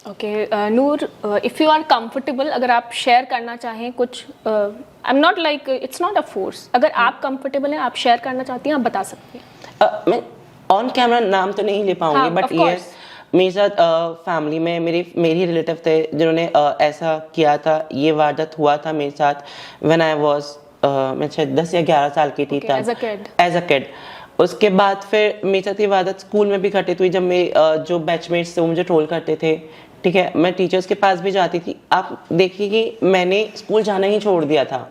Okay Noor, if you are comfortable, अगर आप share करना चाहें कुछ, I am not like, it's not a force, अगर आप कंफर्टेबल हैं, आप शेयर करना चाहती हैं, आप बता सकती हैं। मैं ऑन कैमरा नाम तो नहीं ले पाऊंगी, हाँ, बट of ये course. मेरे साथ फैमिली में मेरी रिलेटिव थे जिन्होंने ऐसा किया था, ये वारदात हुआ था मेरे साथ व्हेन आई वाज, मैं शायद 10 या 11 साल की थी Okay, तब, as a kid. उसके बाद फिर मेरे साथ ये वारदात स्कूल में भी घटित हुई, जब मेरे जो बैचमेट्स थे वो मुझे ट्रोल करते थे। ठीक है, मैं टीचर्स के पास भी जाती थी। आप देखिए कि मैंने स्कूल जाना ही छोड़ दिया था,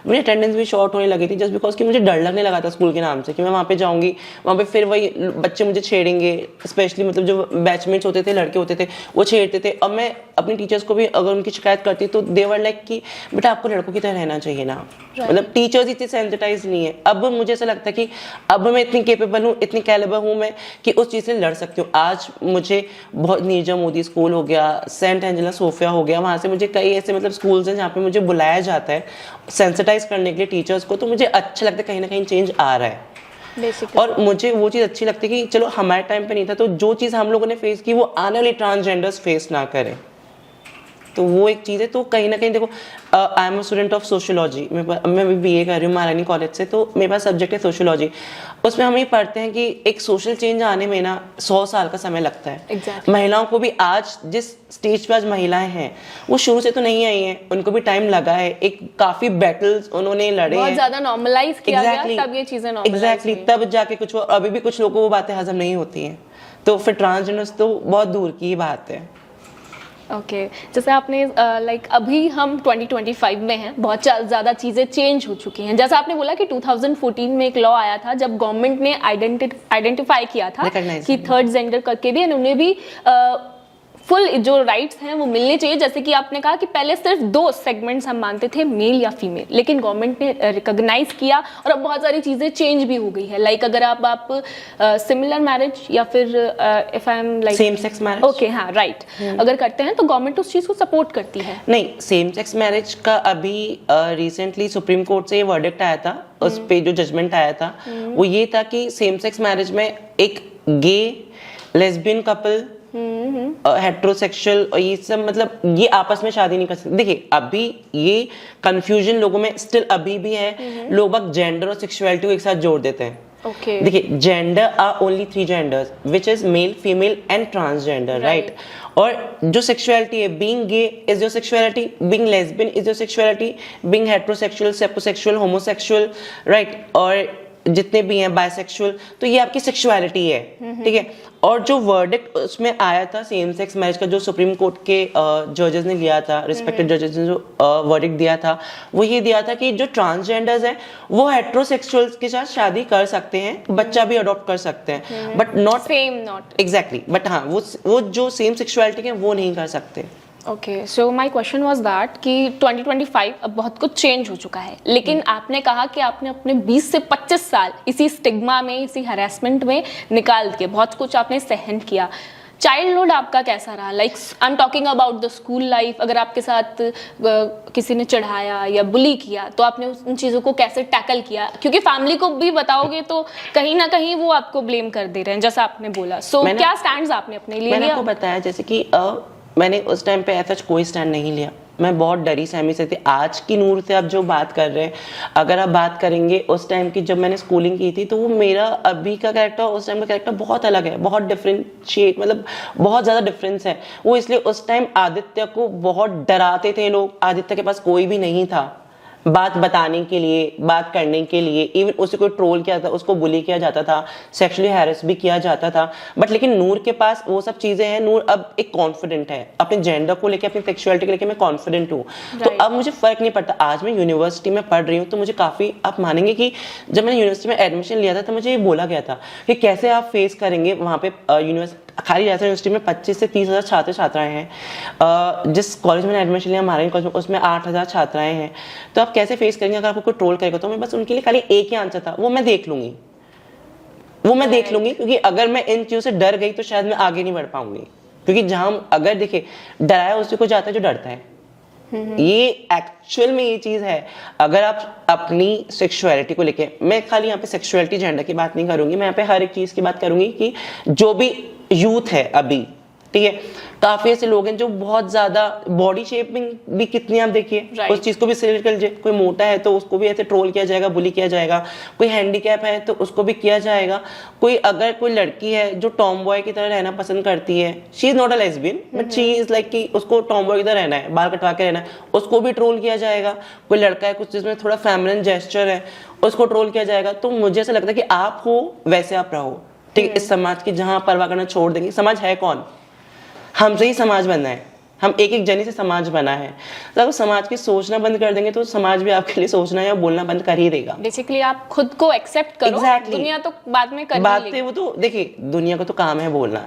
मेरी अटेंडेंस भी शॉर्ट होने लगी थी जस्ट बिकॉज कि मुझे डर लगने लगा था स्कूल के नाम से, कि मैं वहाँ पे जाऊँगी, वहाँ पे फिर वही बच्चे मुझे छेड़ेंगे, स्पेशली मतलब जो बैचमेट्स होते थे, लड़के होते थे, वो छेड़ते थे। और मैं अपनी टीचर्स को भी अगर उनकी शिकायत करती तो दे वर लाइक कि बेटा आपको लड़कों की तरह रहना चाहिए ना। मतलब टीचर्स इतने सेंसिटाइज नहीं है। अब मुझे ऐसा लगता है कि अब मैं इतनी केपेबल हूँ, इतनी कैलिबर हूँ मैं कि उस चीज़ से लड़ सकती हूँ। आज मुझे बहुत नीरजा मोदी स्कूल हो गया, सेंट एंजेला सोफिया हो गया, वहाँ से मुझे कई ऐसे मतलब स्कूल्स हैं जहाँ पे मुझे बुलाया जाता है सेंसिटाइज करने के लिए टीचर्स को। तो मुझे अच्छा लगता है कहीं ना कहीं चेंज आ रहा है। Basically. और मुझे वो चीज़ अच्छी लगती है कि चलो हमारे टाइम पे नहीं था, तो जो चीज़ हम लोगों ने फेस की वो आने वाले ट्रांसजेंडर्स फेस ना करें, तो वो एक चीज़ है। तो कहीं ना कहीं देखो, I am a student of sociology, मैं भी बीए कर रही हूँ महारानी कॉलेज से, तो मेरे पास सब्जेक्ट है सोशियोलॉजी। उसमें हम ये पढ़ते हैं कि एक सोशल चेंज आने में ना 100 साल का समय लगता है। Exactly. महिलाओं को भी आज जिस स्टेज पे आज महिलाएं हैं वो शुरू से तो नहीं आई हैं, उनको भी टाइम लगा है, एक काफ़ी बैटल्स उन्होंने लड़े हैं, बहुत ज़्यादा नॉर्मलाइज किया गया, तब ये चीज़ें नॉर्मलाइज हुई। तब जाके कुछ हुआ। अभी भी कुछ लोगों को वो बातें हजम नहीं होती हैं, तो फिर ट्रांसजेंडर्स तो बहुत दूर की बात है। ओके जैसे आपने लाइक अभी हम 2025 में हैं, बहुत ज़्यादा चीज़ें चेंज हो चुकी हैं। जैसा आपने बोला कि 2014 में एक लॉ आया था जब गवर्नमेंट ने आइडेंटिफाई किया था कि थर्ड जेंडर करके भी उन्हें भी फुल जो राइट्स हैं वो मिलने चाहिए। जैसे कि आपने कहा कि पहले सिर्फ 2 सेगमेंट्स हम मानते थे, मेल या फीमेल, लेकिन गवर्नमेंट ने रिकॉग्नाइज किया और अब बहुत सारी चीज़ें चेंज भी हो गई है। लाइक अगर आप सिमिलर मैरिज या फिर if I am like same sex marriage, okay हाँ राइट, अगर करते हैं तो गवर्नमेंट उस चीज़ को सपोर्ट करती है। नहीं, सेम सेक्स मैरिज का अभी रिसेंटली सुप्रीम कोर्ट से ये वर्डिक्ट आया था, उस पे जो जजमेंट आया था वो ये था कि सेम सेक्स मैरिज में एक गे, लेस्बियन कपल, हेट्रोसेक्सुअल और ये सब, मतलब ये आपस में शादी नहीं कर सकते। देखिए अभी ये कंफ्यूजन लोगों में स्टिल अभी भी है, लोग अब जेंडर और सेक्सुअलिटी को एक साथ जोड़ देते हैं। Okay. देखिए gender are only 3 genders which is male, female and transgender, right. और जो सेक्सुअलिटी है, being gay is your sexuality, being lesbian is your sexuality, being heterosexual, sapiosexual, homosexual, right, और जितने भी हैं बायसेक्सुअल, तो ये आपकी सेक्सुअलिटी है। ठीक है, और जो वर्डिक्ट उसमें आया था सेम सेक्स मैरिज का, जो सुप्रीम कोर्ट के जजेस ने लिया था, रिस्पेक्टेड जजेस ने जो वर्डिक्ट दिया था, वो ये दिया था कि जो ट्रांसजेंडर्स हैं वो हेट्रोसेक्सुअल्स के साथ शादी कर सकते हैं, बच्चा भी अडॉप्ट कर सकते हैं, but not same, not exactly, but हाँ वो जो सेम सेक्सुअलिटी है वो नहीं कर सकते। Okay so my question was that कि 2025 अब बहुत कुछ चेंज हो चुका है, लेकिन आपने कहा कि आपने अपने 20 से 25 साल इसी स्टिग्मा में, इसी हरासमेंट में निकाल के बहुत कुछ आपने सहन किया। चाइल्डहुड आपका कैसा रहा? Like I am talking about the school life. अगर आपके साथ किसी ने चढ़ाया या बुली किया तो आपने उन चीज़ों को कैसे टैकल किया? क्योंकि फैमिली को भी बताओगे तो कहीं ना कहीं वो आपको ब्लेम कर दे रहे हैं, जैसा आपने बोला। सो क्या स्टैंड्स आपने अपने लिए लिया? मैंने आपको बताया जैसे कि मैंने उस टाइम पे ऐसा कोई स्टैंड नहीं लिया, मैं बहुत डरी सहमी से थी। आज की नूर से आप जो बात कर रहे हैं, अगर आप बात करेंगे उस टाइम की जब मैंने स्कूलिंग की थी, तो वो मेरा अभी का कैरेक्टर उस टाइम का कैरेक्टर बहुत अलग है, बहुत डिफरेंशिएट, मतलब बहुत ज़्यादा डिफरेंस है। वो इसलिए उस टाइम आदित्य को बहुत डराते थे लोग, आदित्य के पास कोई भी नहीं था बात बताने के लिए, बात करने के लिए। इवन उसे कोई ट्रोल किया था, उसको बुली किया जाता था, सेक्सुअली हैरेस भी किया जाता था, बट लेकिन नूर के पास वो सब चीज़ें हैं। नूर अब एक कॉन्फिडेंट है अपने जेंडर को लेकर, अपनी सेक्सुअलिटी को लेकर मैं कॉन्फिडेंट हूँ। तो अब मुझे फ़र्क नहीं पड़ता। आज मैं यूनिवर्सिटी में पढ़ रही हूँ, तो मुझे काफ़ी, आप मानेंगे कि जब मैंने यूनिवर्सिटी में एडमिशन लिया था तो मुझे ये बोला गया था कि कैसे आप फेस करेंगे वहाँ पे खाली जैसे यूनिवर्सिटी में 25 से 30 हज़ार छात्र छात्राएं हैं। जिस कॉलेज में एडमिशन लिया हमारे कॉलेज में, उसमें 8,000 छात्राएं हैं। तो आप कैसे फेस करेंगे अगर आपको कोई ट्रोल करेगा? तो मैं बस उनके लिए खाली एक ही आंसर था, वो मैं देख लूंगी, क्योंकि अगर मैं इन चीज़ों से डर गई तो शायद मैं आगे नहीं बढ़ पाऊंगी। क्योंकि जहाँ अगर देखिए डराया उसी को जाता है जो डरता है। ये एक्चुअल में ये चीज है। अगर आप अपनी सेक्सुअलिटी को लेके, मैं खाली यहाँ पे सेक्सुअलिटी जेंडर की बात नहीं करूंगी, मैं यहाँ पे हर एक चीज की बात करूंगी कि जो भी यूथ है अभी, ठीक है। काफी ऐसे लोग हैं जो बहुत ज्यादा बॉडी शेपिंग भी कितनी आप देखिए, Right. उस चीज को भी सिलेक्ट कर लीजिए। कोई मोटा है तो उसको भी ऐसे ट्रोल किया जाएगा, बुली किया जाएगा। कोई हैंडीकैप है तो उसको भी किया जाएगा। अगर कोई लड़की है जो टॉम बॉय की तरह रहना पसंद करती है, she is not a lesbian but she is like कि उसको टॉम बॉय की तरह रहना है, बाल कटवा के रहना है, उसको भी ट्रोल किया जाएगा। कोई लड़का है कुछ जिसमें थोड़ा फेमिनिन जेस्चर है, उसको ट्रोल किया जाएगा। तो मुझे ऐसा लगता है कि आप हो वैसे आप रहो, ठीक है। इस समाज की जहां परवाह करना छोड़ देंगे। समाज है कौन? हमसे ही समाज बनना है, हम एक एक जनी से समाज बना है। तो अगर समाज की सोचना बंद कर देंगे तो समाज भी आपके लिए सोचना या बोलना बंद कर ही देगा। बेसिकली आप खुद को एक्सेप्ट करो। Exactly. दुनिया तो बाद में कर ही बातें लेगी। वो तो देखिए, दुनिया का तो काम है बोलना,